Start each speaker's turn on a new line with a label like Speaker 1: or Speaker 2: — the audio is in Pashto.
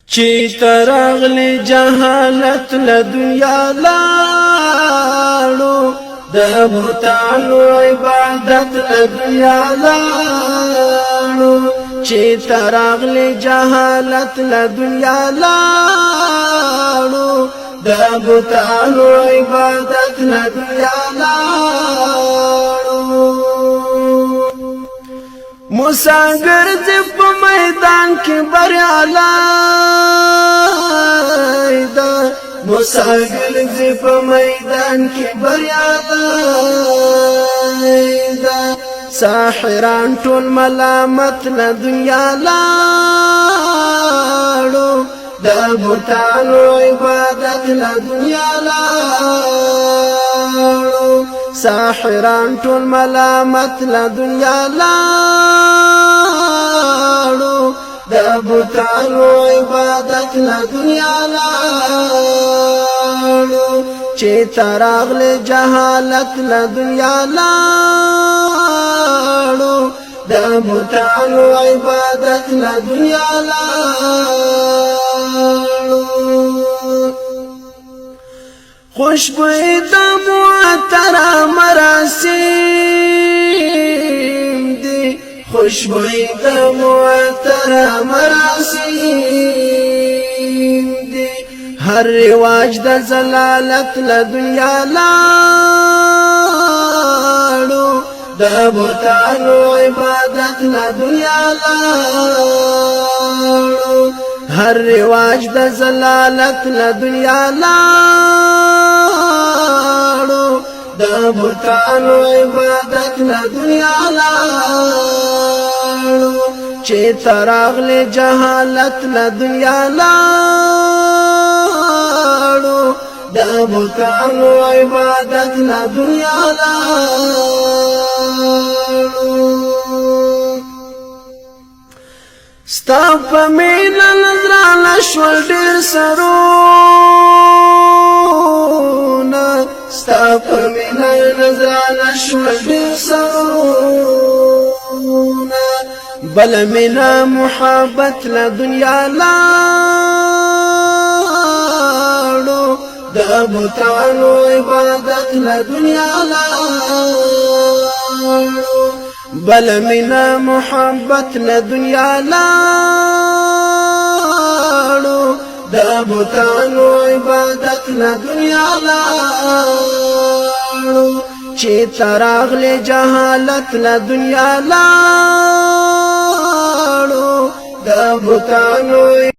Speaker 1: چی ترغلی جهالت لدنیا لاړو د بوتانو عبادت لدنیا لاړو چی ترغلی جهالت لدنیا لاړو د بوتانو عبادت لدنیا لاړو مساګر دې په میدان کې بریالی ده مساګر دې په میدان کې بریالی ده ساحران ټول ملامت له دنیا لاړو د بوتانو عبادت له دنیا لاړو ساحران ټول ملامت له دنیا لاړو د بوتانو عبادت له دنیا لاړو چې تراغله جهالت له دنیا لاړو د بوتانو عبادت له دنیا لاړو خوشبوئی د معطر مراسم دی خوشبوئی د معطر مراسم دی هر رواج د زلالت له دنیا لاړو د بوتانو عبادت له دنیا لاړو هر رواج د زلالت له دنیا لاړو د بوتانو عبادت له دنیا لاړو چې تراغله جهالت له دنیا لاړو د بوتانو عبادت له دنیا لاړو ستا په مینا نظرانه شول ډېر سرونه ستا په مینا نظرانه شول ډېر سرونه بل مینا محبت له دنیا لاړو د بوتانو عبادت له دنیا لاړو بل منا محبت له دنیا لاړو د بوتانو عبادت له دنیا لاړو چې تراغله جهالت له دنیا لاړو د بوتانو